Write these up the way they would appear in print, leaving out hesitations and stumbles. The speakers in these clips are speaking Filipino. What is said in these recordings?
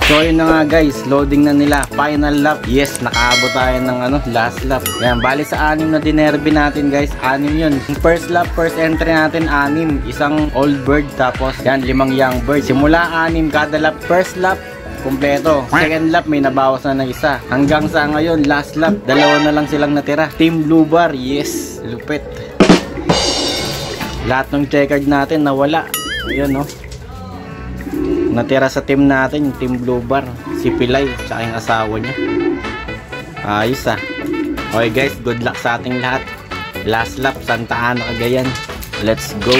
So yun na nga guys, loading na nila. Final lap. Yes, nakaabot tayo ng last lap. Yan, bali sa 6 na dinerby natin guys. 6 yun. First lap, first entry natin 6. Isang old bird, tapos yan 5 young bird. Simula 6 kada lap. First lap kumpleto. Second lap may nabawas na isa. Hanggang sa ngayon, last lap, 2 na lang silang natira. Team Blue Bar, yes, lupit. Lahat ng checkered natin nawala. Ayun no. Natira sa team natin, Team Blue Bar, si Pilay, tsaka yung asawa niya. Ayos ah. Okay guys, good luck sa ating lahat. Last lap, Santa Ana, Cagayan. Let's go.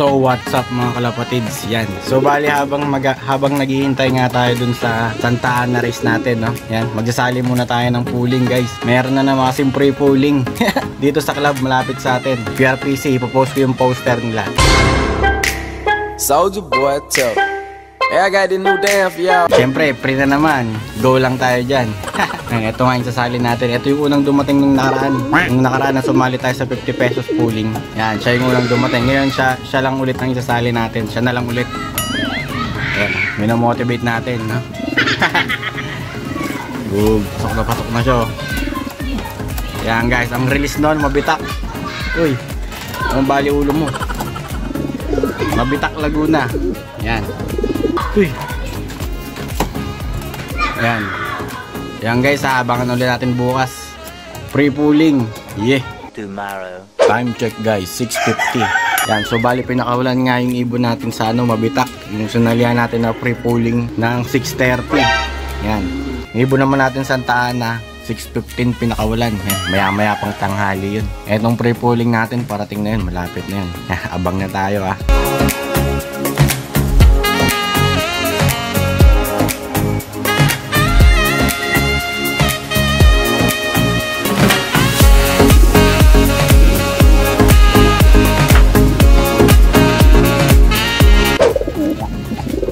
So what's up mga kalapatids, yan. So bali habang naghihintay nga tayo dun sa Santa Ana race natin, no? Yan, magsasali muna tayo ng pooling guys. Meron na naman kasing pre-pooling dito sa club malapit sa atin. PRPC, ipopost ko yung poster nila. Soldier boy, tell. Hey, I got the new damn for y'all. Siyempre, free na naman. Go lang tayo dyan. Ito nga yung sasali natin. Ito yung unang dumating nung nakaraan. Nung nakaraan na sumali tayo sa 50 pesos pooling. Yan, siya yung unang dumating. Ngayon siya lang ulit ang isasali natin. Siya na lang ulit. Ayan, minamotivate natin, no? Boom, pasok na siya. Yan guys, ang release nun, mabitak. Uy, anong bali ulo mo? Mabitak Laguna. Yan. Uy. Ayan. Yan guys, abangan ulit natin bukas. Pre-pooling. Yeah. Tomorrow. Time check guys, 6:50. Yan, so bali pinakawalan nga yung ibon natin sa mabitak. Yung sunalihan natin na pre-pooling ng 6:30. Yan. Yung ibon naman natin Santa Ana, 6:15 pinakawalan. Yan, maya-maya pang tanghali yun. Etong pre-pooling natin, parating na yun, malapit na yun. Abang na tayo ah.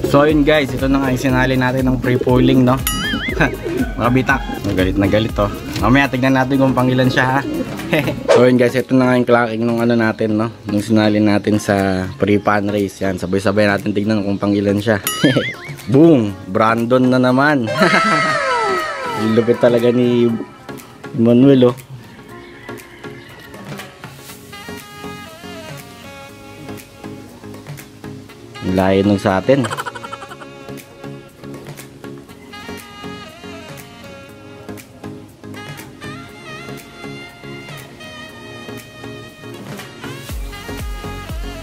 So yun guys, ito na nga yung sinali natin ng pre-pooling, no? Mga bitak. Galit na galit to. Mamaya tignan natin kung pangilan siya ha. So yun guys, ito na nga yung clacking nung natin, no? Nung sinali natin sa pre-pan race. Yan, sabay-sabay natin tignan kung pangilan siya. Boom! Brandon na naman. Lupit talaga ni Manuel, oh. Layo nung sa atin.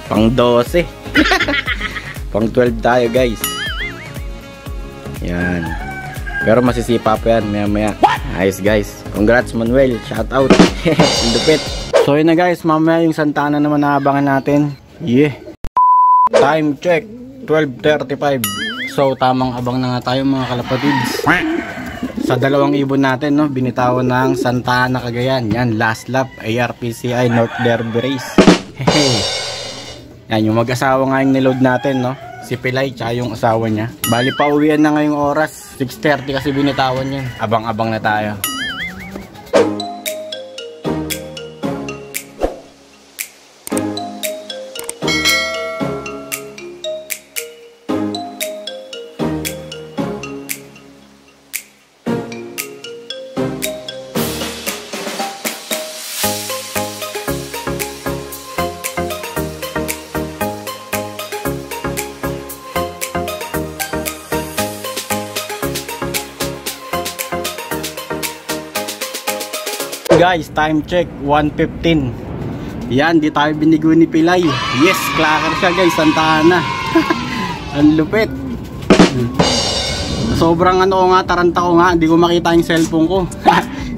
Pang 12. Pang 12 tayo guys. Yan. Pero masisipa pa yan maya maya. Nice guys. Congrats Manuel. Shout out. Lupit. So yun na guys. Mamaya yung Santa Ana naman naabangan natin. Yeah. Time check. 12:35. So tamang abang na nga tayo mga kalapatids. Sa dalawang ibon natin, no, binitawan ng Santa Ana Cagayan. Yan, last lap ARPCI North Derby Race. Yan, yung mag-asawa nga yung niload natin, no? Si Pilay, tsaka yung asawa niya. Bali, pauwian na ngayong oras. 6:30 kasi binitawan yun. Abang-abang na tayo. guys, time check 1:15. Yan, di tayo binigo ni Pilay. Yes, clacker siya guys, Santa Ana. Ang lupit. Sobrang ano ko nga, taranta ko nga, hindi ko makita yung cellphone ko.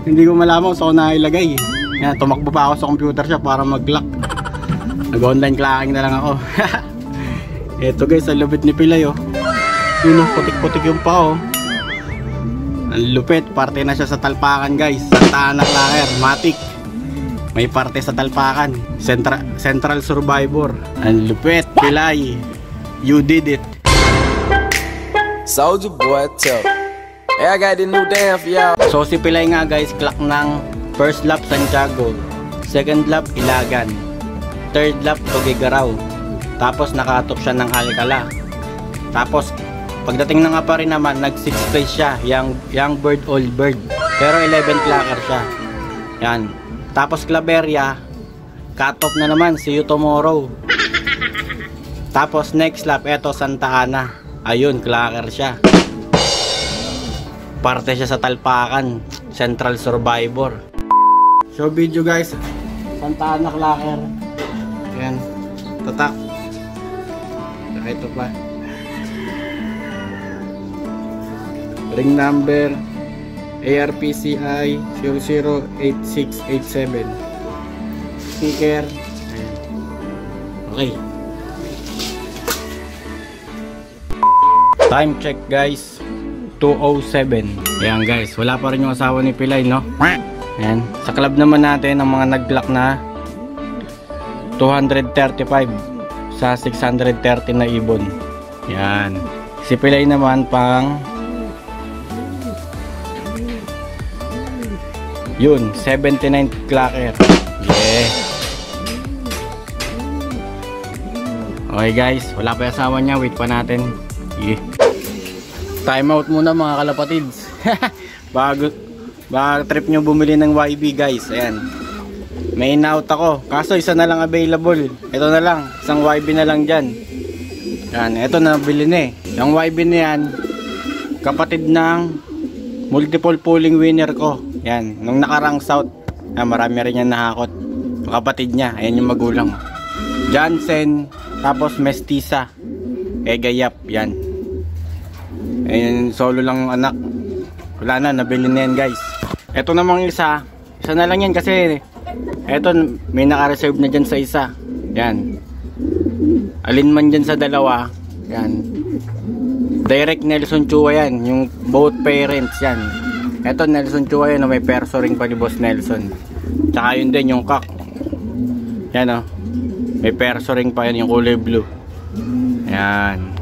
Hindi ko malaman kung saan ko nailagay. Yan, tumakbo pa ako sa computer siya para mag-lock. Nag-online clacking na lang ako. Eto guys, ang lupit ni Pilay oh. Yun oh, putik-putik yung pa oh. Ang lupit, parte na siya sa talpakan guys. Santa Ana clacker, matik. May parte sa talpakan. Central Survivor. Ang lupit, Pilay. You did it. Soldier boy, tough. Hey, I got this new dance for y'all. So si Pilay nga guys, clock ng first lap Santiago, second lap Ilagan, third lap Tugigaraw. Tapos nakatop siya ng Alcala. Tapos pagdating ng Apari naman, nag 6th place siya, young bird old bird. Pero 11 clacker siya. Yan. Tapos Claveria, cut off na naman, see you tomorrow. Tapos next lap, eto Santa Ana. Ayun, clacker siya. Parte siya sa talpakan, Central Survivor. Show video guys, Santa Ana clacker. Ayan, tatak. Saka ito pa. Ring number ARPCI 008687. Sticker. Ayan. Okay. Time check guys, 2:07. Ayan guys, wala pa rin yung asawa ni Pilay, no? Ayan, sa club naman natin ang mga nag-clock na 235 sa 630 na ibon. Ayan, si Pilay naman pang yun, 79 clacker. Yeah. Okay guys, wala pa yung asawa niya, wait pa natin. Yeah. Time out muna mga kalapatids. bago trip nyo bumili ng YB guys. Ayan, may in-out ako, kaso isa na lang available. Ito na lang, isang YB na lang dyan. Yan, ito na nabili na eh. Yung YB na yan, kapatid ng multiple pooling winner ko. Yan, nung nakarang South, marami rin yan nahakot. Kapatid niya, ayan yung magulang. Jansen, tapos Mestiza, Gayap, yan. Ayun, solo lang anak. Wala na, nabili na yan guys. Ito namang isa na lang yan kasi eto may naka-reserve na dyan sa isa. Yan, alin man dyan sa dalawa, yan, direct Nelson Chua yan, yung both parents yan. Eto Nelson Chua yan, may perso ring pa ni Boss Nelson. Tsaka yun din yung kak. Yan o, may perso ring pa yan, yung kulay blue. Yan,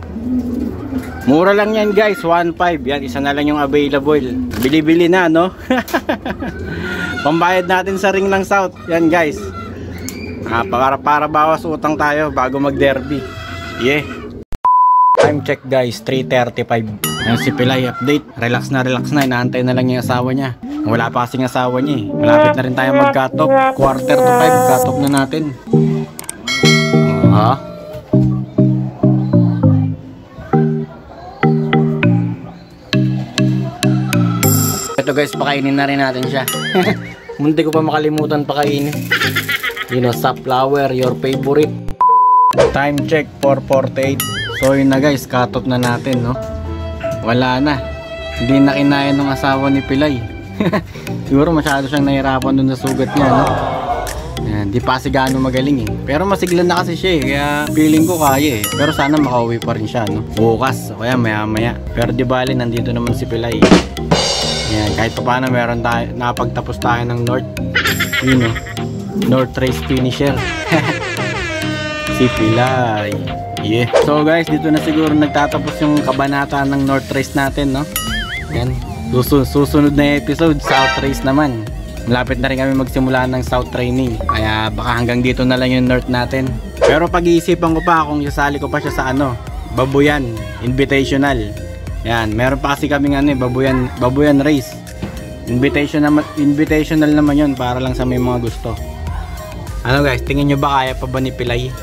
mura lang yan guys, 1.5. Yan, isa na lang yung available. Bili-bili na, no? Pambayad natin sa ring ng South. Yan guys, para bawas utang tayo bago mag-derby. Yeah. Time check guys, 3:35. Yan si Pilay, update. Relax na, inaantay na lang yung asawa niya. Wala pa kasing asawa niya eh. Malapit na rin tayo mag-cut off. 4:45, cut off na natin. Ito guys, pakainin na rin natin siya. Munti ko pa makalimutan pakainin. You know, sunflower, your favorite. Time check, 4:48. So yun na guys, cut off na natin, no? Wala na. Hindi na kinaya ng asawa ni Pilay. Siguro masyado siyang nahirapan dun sa sugat niya, no? Yan, di pa kasi gaano magaling eh. Pero masiglan na kasi siya eh, kaya feeling ko kaya eh. Pero sana makauwi pa rin siya, no? Bukas, o kaya maya-maya. Pero di bali, nandito naman si Pilay. Yan, kahit pa paano meron tayo, napagtapos tayo ng North. Yun o, North Race Finisher. Si Pilay. Yeah. So guys, dito na siguro nagtatapos yung kabanata ng North Race natin, no? Yan, susunod na episode, South Race naman. Malapit na rin kami magsimula ng South Training, kaya baka hanggang dito na lang yung North natin. Pero pag-iisipan ko pa kung isasali ko pa siya sa ano, Babuyan Invitational. Yan, meron pa kasi kaming ano, Babuyan Race. Invitational naman yun, para lang sa may mga gusto. Ano guys, tingin nyo ba kaya pa ba ni Pilay?